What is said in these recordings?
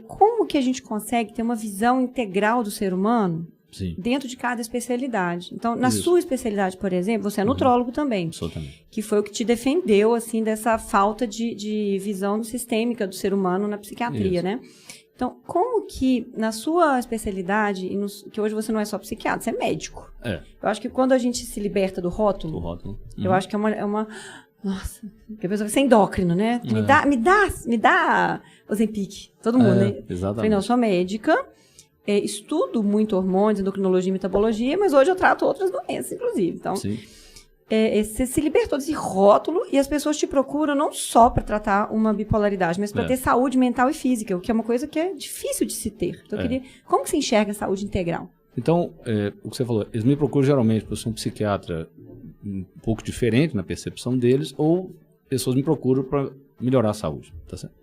como que a gente consegue ter uma visão integral do ser humano Sim. dentro de cada especialidade? Então, na sua especialidade, por exemplo, você é nutrólogo também. Sou também. Que foi o que te defendeu, assim, dessa falta de visão sistêmica do ser humano na psiquiatria, né? Então, como que, na sua especialidade, que hoje você não é só psiquiatra, você é médico. Eu acho que quando a gente se liberta do rótulo, eu acho que é uma nossa, que a pessoa vai ser endócrino, né? Me dá Ozempic. Todo mundo, né? Exatamente. Falei, não, eu sou médica, estudo muito hormônios, endocrinologia e metabologia, mas hoje eu trato outras doenças, inclusive. Então, você se libertou desse rótulo e as pessoas te procuram não só para tratar uma bipolaridade, mas para ter saúde mental e física, o que é uma coisa que é difícil de se ter. Então, eu queria... Como que você enxerga a saúde integral? Então, o que você falou, eles me procuram geralmente por ser um psiquiatra um pouco diferente na percepção deles, ou pessoas me procuram para melhorar a saúde, tá certo?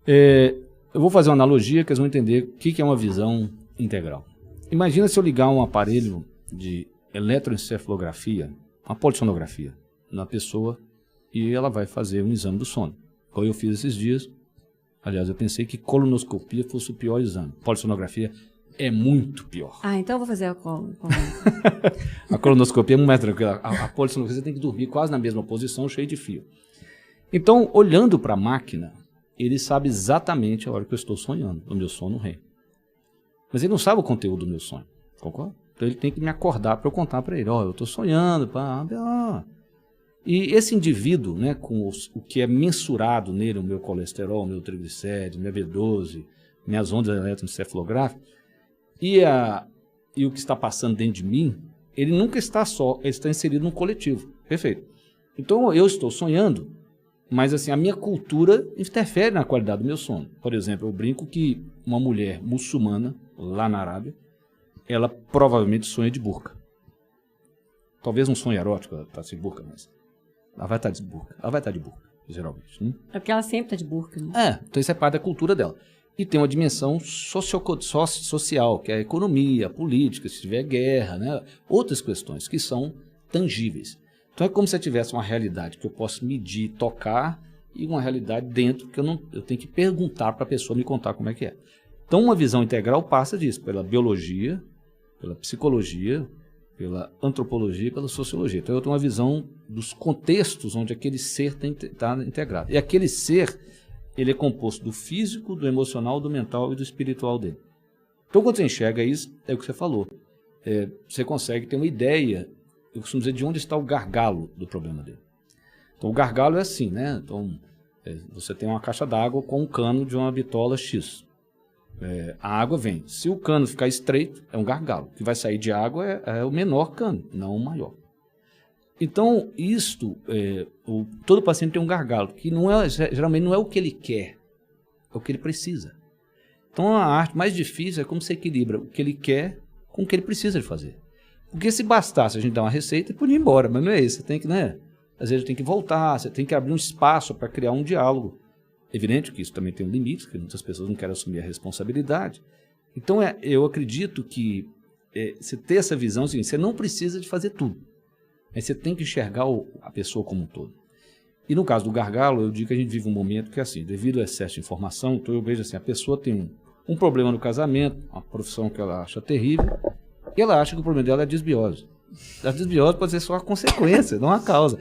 Eu vou fazer uma analogia que eles vão entender o que é uma visão integral. Imagina se eu ligar um aparelho de eletroencefalografia, uma polissonografia, na pessoa, e ela vai fazer um exame do sono. Como eu fiz esses dias. Aliás, eu pensei que colonoscopia fosse o pior exame. Polissonografia é muito pior. Então eu vou fazer a A colonoscopia é muito mais tranquila. A polissonografia você tem que dormir quase na mesma posição, cheio de fio. Então, olhando para a máquina, ele sabe exatamente a hora que eu estou sonhando, o meu sono REM. Mas ele não sabe o conteúdo do meu sonho, concorda? Então ele tem que me acordar para eu contar para ele, eu estou sonhando, E esse indivíduo, né, com o que é mensurado nele, o meu colesterol, o meu triglicérides, minha B12, minhas ondas eletroencefalográficas, e o que está passando dentro de mim, ele nunca está só, ele está inserido num coletivo. Perfeito. Então eu estou sonhando, mas assim, a minha cultura interfere na qualidade do meu sono. Por exemplo, eu brinco que uma mulher muçulmana, lá na Arábia, ela provavelmente sonha de burca. Talvez um sonho erótico, ela está sem burca, mas ela vai estar de burca. Ela vai estar de burca, geralmente. Né? É porque ela sempre está de burca. Né? Então isso é parte da cultura dela. E tem uma dimensão social, que é a economia, a política, se tiver guerra, né? Outras questões que são tangíveis. Então é como se eu tivesse uma realidade que eu posso medir, tocar, e uma realidade dentro que eu tenho que perguntar para a pessoa me contar como é que é. Então uma visão integral passa disso, pela biologia, pela psicologia, pela antropologia e pela sociologia. Então eu tenho uma visão dos contextos onde aquele ser está integrado. E aquele ser, ele é composto do físico, do emocional, do mental e do espiritual dele. Então quando você enxerga isso, é o que você falou. Você consegue ter uma ideia, eu costumo dizer, de onde está o gargalo do problema dele. Então o gargalo é assim, né? Então você tem uma caixa d'água com um cano de uma bitola X. A água vem. Se o cano ficar estreito, é um gargalo. O que vai sair de água é o menor cano, não o maior. Então, todo paciente tem um gargalo, que geralmente não é o que ele quer, é o que ele precisa. Então, a arte mais difícil é como você equilibra o que ele quer com o que ele precisa de fazer. Porque se bastasse a gente dar uma receita, ele podia ir embora, mas não é isso. Você tem que, às vezes tem que voltar, você tem que abrir um espaço para criar um diálogo. Evidente que isso também tem um limite, que muitas pessoas não querem assumir a responsabilidade. Então, eu acredito que você ter essa visão, assim, você não precisa de fazer tudo. Mas você tem que enxergar a pessoa como um todo. E no caso do gargalo, eu digo que a gente vive um momento que é assim, devido ao excesso de informação, então eu vejo assim, a pessoa tem um problema no casamento, uma profissão que ela acha terrível, e ela acha que o problema dela é a desbiose. A desbiose pode ser só a consequência, não a causa.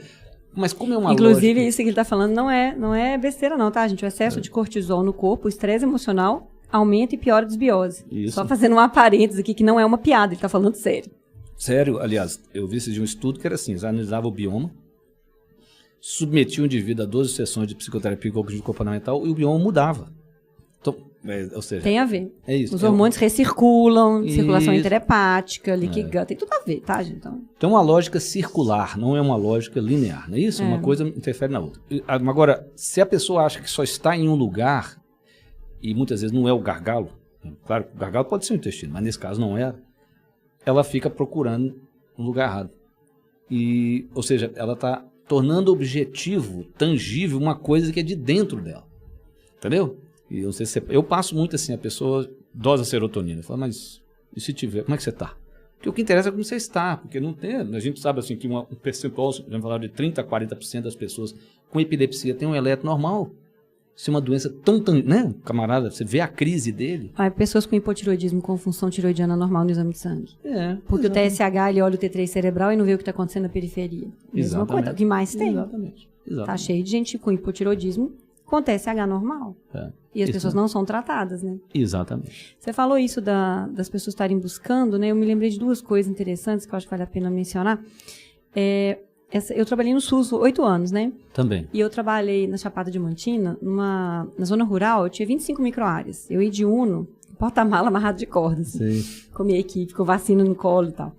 Mas como é uma Inclusive, lógica... isso que ele está falando não é besteira não, tá, gente? O excesso de cortisol no corpo, o estresse emocional, aumenta e piora a desbiose. Isso. Só fazendo uma parêntese aqui, que não é uma piada, ele está falando sério. Sério, aliás, eu vi esse de um estudo que era assim, eles analisavam o bioma, submetiam o indivíduo a 12 sessões de psicoterapia cognitivo comportamental e o bioma mudava. Então, ou seja... Tem a ver. É isso. Os hormônios recirculam, circulação interhepática, liquigat, tem tudo a ver, tá, gente? Então é uma lógica circular, não é uma lógica linear, não é isso? Uma coisa interfere na outra. Agora, se a pessoa acha que só está em um lugar, e muitas vezes não é o gargalo, claro que o gargalo pode ser o intestino, mas nesse caso não é, ela fica procurando um lugar errado. Ou seja, ela está tornando objetivo, tangível, uma coisa que é de dentro dela. Entendeu? E eu, não sei se eu passo muito assim, a pessoa dosa serotonina. Fala, mas e se tiver, como é que você está? Porque o que interessa é como você está, porque não tem, a gente sabe assim que um percentual, já falaram de 30% a 40% das pessoas com epilepsia tem um eletro normal. Se uma doença tão, né, camarada, você vê a crise dele. Pessoas com hipotireoidismo com função tireoidiana normal no exame de sangue. Porque exatamente. o TSH, ele olha o T3 cerebral e não vê o que está acontecendo na periferia. Mesma coisa, o que mais tem. Exatamente. Tá cheio de gente com hipotireoidismo com TSH normal. E as pessoas não são tratadas, né? Exatamente. Você falou isso das pessoas estarem buscando, né? Eu me lembrei de duas coisas interessantes que eu acho que vale a pena mencionar. Eu trabalhei no SUS 8 anos, né? Também. E eu trabalhei na Chapada Diamantina, na zona rural, eu tinha 25 microáreas. Eu ia de Uno, porta-mala amarrado de cordas. Sim. Com a minha equipe, com vacina no colo e tal.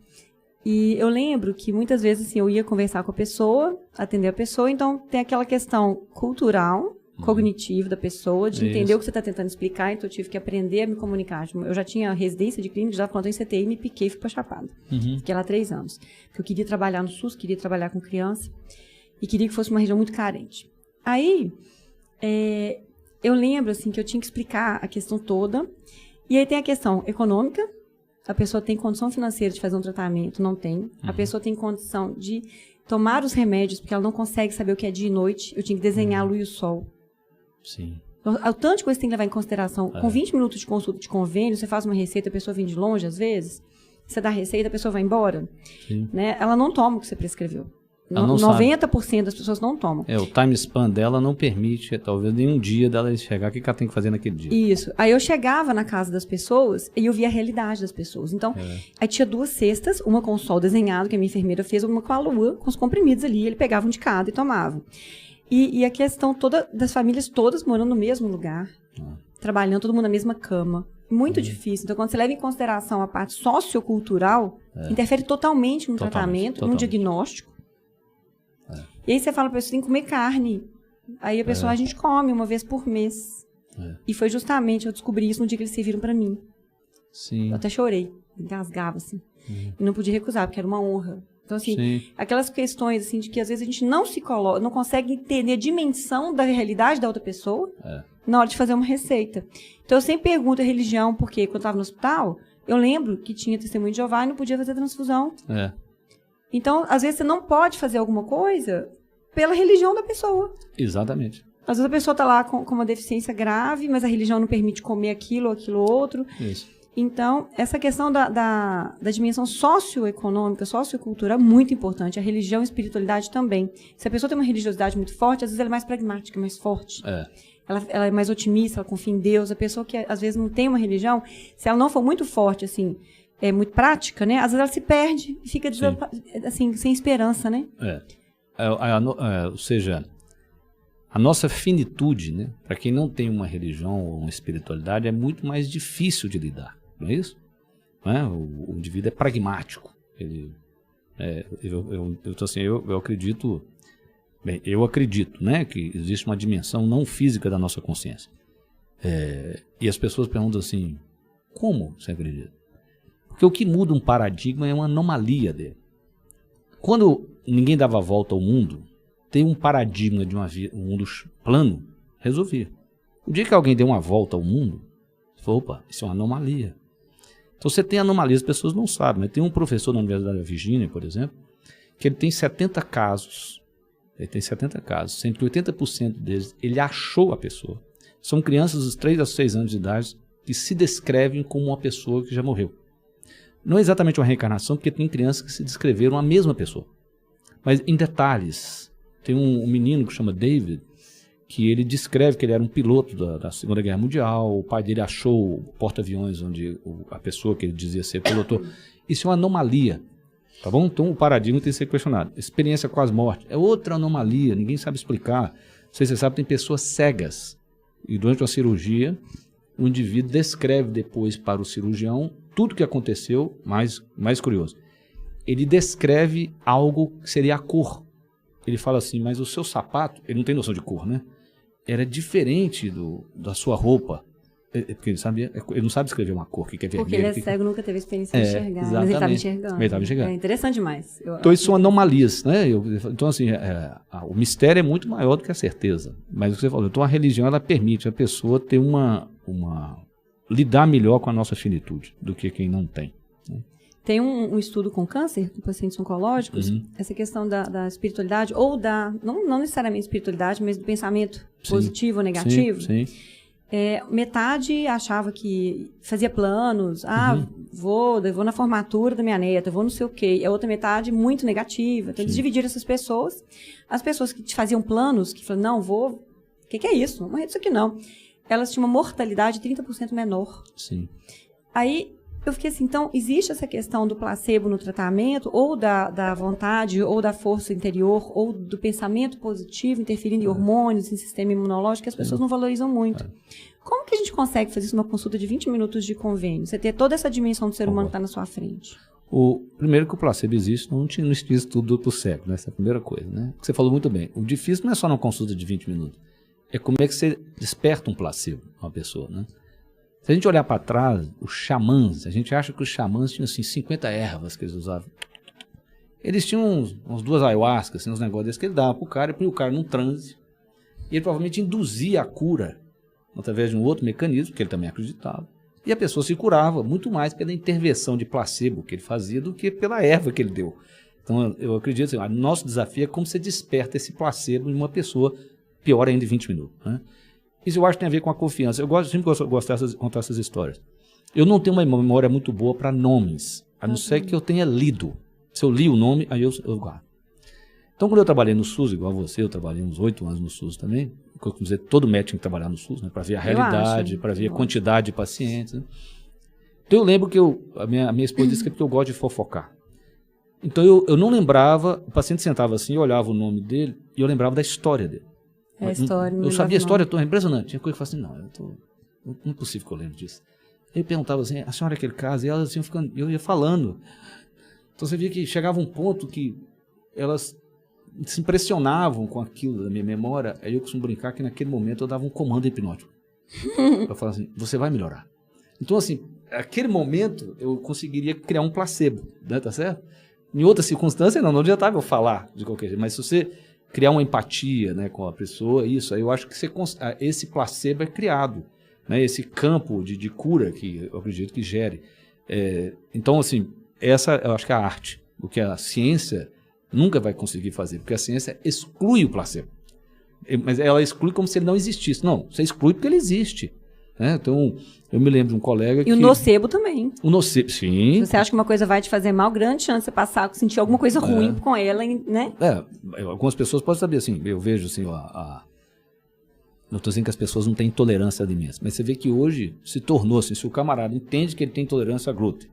E eu lembro que muitas vezes assim, eu ia conversar com a pessoa, atender a pessoa, então tem aquela questão cultural, cognitiva da pessoa, de entender o que você está tentando explicar, então eu tive que aprender a me comunicar. Eu já tinha residência de clínica, já plantou em CTI, me piquei e fui para Chapada. Fiquei lá 3 anos. Porque eu queria trabalhar no SUS, queria trabalhar com criança e queria que fosse uma região muito carente. Aí, eu lembro assim, que eu tinha que explicar a questão toda, e aí tem a questão econômica, a pessoa tem condição financeira de fazer um tratamento, não tem. A pessoa tem condição de tomar os remédios, porque ela não consegue saber o que é dia e noite. Eu tinha que desenhar a lua e o sol. Sim. O tanto de coisa que você tem que levar em consideração. Com 20 minutos de consulta de convênio, você faz uma receita, a pessoa vem de longe, às vezes. Você dá a receita, a pessoa vai embora. Sim. Né? Ela não toma o que você prescreveu. Ela não 90% das pessoas não tomam. O time span dela não permite, talvez, nenhum dia dela enxergar o que ela tem que fazer naquele dia. Isso. Aí eu chegava na casa das pessoas e eu via a realidade das pessoas. Então, aí tinha 2 cestas, uma com o sol desenhado, que a minha enfermeira fez, uma com a lua, com os comprimidos ali. Ele pegava um de cada e tomava. E a questão toda das famílias todas morando no mesmo lugar, trabalhando todo mundo na mesma cama. Muito difícil. Então, quando você leva em consideração a parte sociocultural, interfere totalmente no tratamento, no diagnóstico. E aí você fala para a pessoa, tem que comer carne. Aí a pessoa, a gente come uma vez por mês. E foi justamente, eu descobri isso no dia que eles serviram para mim. Sim. Eu até chorei, engasgava assim. E não podia recusar, porque era uma honra. Então, assim, aquelas questões, assim, de que às vezes a gente não se coloca, não consegue entender a dimensão da realidade da outra pessoa na hora de fazer uma receita. Então, eu sempre pergunto a religião, porque quando eu estava no hospital, eu lembro que tinha testemunho de Jeová e não podia fazer transfusão. Então, às vezes, você não pode fazer alguma coisa pela religião da pessoa. Exatamente. Às vezes a pessoa está lá com uma deficiência grave, mas a religião não permite comer aquilo ou aquilo outro. Isso. Então, essa questão da dimensão socioeconômica, sociocultural é muito importante. A religião e a espiritualidade também. Se a pessoa tem uma religiosidade muito forte, às vezes ela é mais pragmática, mais forte. Ela é mais otimista, ela confia em Deus. A pessoa que, às vezes, não tem uma religião, se ela não for muito forte, assim, muito prática, né? Às vezes ela se perde e fica, assim, sem esperança, né? Ou seja, a nossa finitude, né? Para quem não tem uma religião ou uma espiritualidade, é muito mais difícil de lidar. Não é isso? Não é? O indivíduo é pragmático. Eu acredito, né, que existe uma dimensão não física da nossa consciência. E as pessoas perguntam assim, como você acredita? Porque o que muda um paradigma é uma anomalia dele. Quando ninguém dava a volta ao mundo, ter um paradigma de um mundo plano resolvia. O dia que alguém deu uma volta ao mundo, você falou, opa, isso é uma anomalia. Então você tem anomalias, as pessoas não sabem. Mas tem um professor na Universidade da Virgínia, por exemplo, que ele tem 70 casos. Ele tem 70 casos, sendo que 80% deles ele achou a pessoa. São crianças dos 3 a 6 anos de idade que se descrevem como uma pessoa que já morreu. Não é exatamente uma reencarnação, porque tem crianças que se descreveram a mesma pessoa. Mas em detalhes. Tem um menino que chama David, que ele descreve que ele era um piloto da Segunda Guerra Mundial, o pai dele achou o porta-aviões onde a pessoa que ele dizia ser pilotou. Isso é uma anomalia, tá bom? Então o paradigma tem que ser questionado. Experiência com as mortes é outra anomalia, ninguém sabe explicar. Não sei se você sabe, tem pessoas cegas. E durante uma cirurgia, o indivíduo descreve depois para o cirurgião tudo o que aconteceu, mais curioso. Ele descreve algo que seria a cor. Ele fala assim, mas o seu sapato, ele não tem noção de cor, né? Era diferente da sua roupa. Porque ele não sabe escrever uma cor, que é vermelho. Porque ele é cego, nunca teve experiência de enxergar. Exatamente. Mas ele estava enxergando. Ele estava enxergando. É interessante demais. Então isso são anomalias, né? Então assim, o mistério é muito maior do que a certeza. Mas o que você falou, então a religião ela permite a pessoa ter lidar melhor com a nossa finitude do que quem não tem. Né? Tem um estudo com câncer, com pacientes oncológicos, essa questão da espiritualidade, ou não necessariamente espiritualidade, mas do pensamento positivo ou negativo. Sim. Metade achava que fazia planos, vou na formatura da minha neta, vou não sei o quê. A outra metade muito negativa. Então, eles dividiram essas pessoas. As pessoas que faziam planos, que falaram, não, vou... O que é isso? Não morrer disso aqui, não. Elas tinham uma mortalidade 30% menor. Sim. Aí, eu fiquei assim, então, existe essa questão do placebo no tratamento, ou da vontade, ou da força interior, ou do pensamento positivo, interferindo em hormônios, em sistema imunológico, que as pessoas não valorizam muito. Como que a gente consegue fazer isso numa consulta de 20 minutos de convênio? Você ter toda essa dimensão do ser humano que está na sua frente. Primeiro que o placebo existe, não tinha estudo do cego, né? Essa é a primeira coisa, né? Você falou muito bem. O difícil não é só numa consulta de 20 minutos. É como é que você desperta um placebo numa pessoa, né? Se a gente olhar para trás, os xamãs, a gente acha que os xamãs tinham assim 50 ervas que eles usavam. Eles tinham uns 2 ayahuascas, assim, uns negócios desses que ele dava pro cara, e punha o cara num transe. E ele provavelmente induzia a cura através de um outro mecanismo, que ele também acreditava. E a pessoa se curava muito mais pela intervenção de placebo que ele fazia do que pela erva que ele deu. Então eu acredito assim, o nosso desafio é como você desperta esse placebo em uma pessoa, pior ainda em 20 minutos, né? Isso eu acho que tem a ver com a confiança. Eu sempre gosto de contar essas histórias. Eu não tenho uma memória muito boa para nomes, a não ser que eu tenha lido. Se eu li o nome, aí eu guardo. Então, quando eu trabalhei no SUS, igual você, eu trabalhei uns 8 anos no SUS também. Eu costumo dizer, todo médico tem que trabalhar no SUS, né, para ver a realidade, para ver a quantidade de pacientes. Né? Então, eu lembro que a minha esposa disse que é porque eu gosto de fofocar. Então, eu não lembrava, o paciente sentava assim, eu olhava o nome dele e eu lembrava da história dele. Eu sabia a história, impressionante. Tinha coisa que eu falava assim, não é possível que eu lembre disso. Ele perguntava assim, a senhora é aquele caso? E elas iam ficando, eu ia falando. Então você via que chegava um ponto que elas se impressionavam com aquilo da minha memória. Aí eu costumo brincar que naquele momento eu dava um comando hipnótico. Eu falava assim, você vai melhorar. Então assim, naquele momento eu conseguiria criar um placebo, né, tá certo? Em outras circunstâncias não adiantava eu falar de qualquer jeito, mas se você criar uma empatia, né, com a pessoa, isso, aí eu acho que esse placebo é criado, né, esse campo de cura que eu acredito que gere. Então, assim, essa eu acho que é a arte, o que a ciência nunca vai conseguir fazer, porque a ciência exclui o placebo. Mas ela exclui como se ele não existisse. Não, você exclui porque ele existe. Né? Então, eu me lembro de um colega que... E o nocebo também. O nocebo, sim. Se você acha que uma coisa vai te fazer mal, grande chance de você passar a sentir alguma coisa ruim com ela, né? Algumas pessoas podem saber, assim, eu vejo assim, não estou dizendo que as pessoas não têm intolerância alimentar, mas você vê que hoje se tornou assim, se o camarada entende que ele tem intolerância a glúten,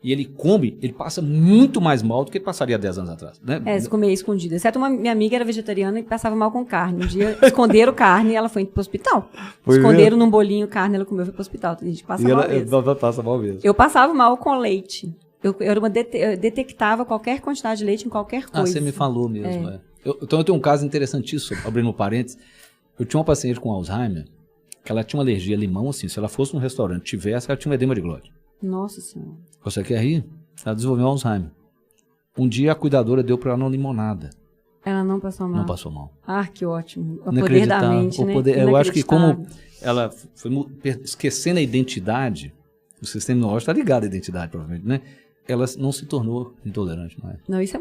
e ele come, ele passa muito mais mal do que ele passaria 10 anos atrás. Né? Se comer escondido. Exceto minha amiga era vegetariana e passava mal com carne. Um dia esconderam carne e ela foi pro hospital. Esconderam num bolinho carne, ela comeu e foi pro hospital. A gente passa mal mesmo. Ela passa mal mesmo. Eu passava mal com leite. Eu detectava qualquer quantidade de leite em qualquer coisa. Você me falou mesmo. Então eu tenho um caso interessantíssimo, abrindo um parênteses. Eu tinha uma paciente com Alzheimer, que ela tinha uma alergia a limão, assim, se ela fosse num restaurante, tivesse, ela tinha um edema de glória. Nossa Senhora. Você quer rir? Ela desenvolveu Alzheimer. Um dia a cuidadora deu para ela uma limonada. Ela não passou mal? Não passou mal. Ah, que ótimo. O poder da mente, né? Eu acho que como ela foi esquecendo a identidade, o sistema imunológico está ligado à identidade, provavelmente, né? Ela não se tornou intolerante mais. Não, isso é muito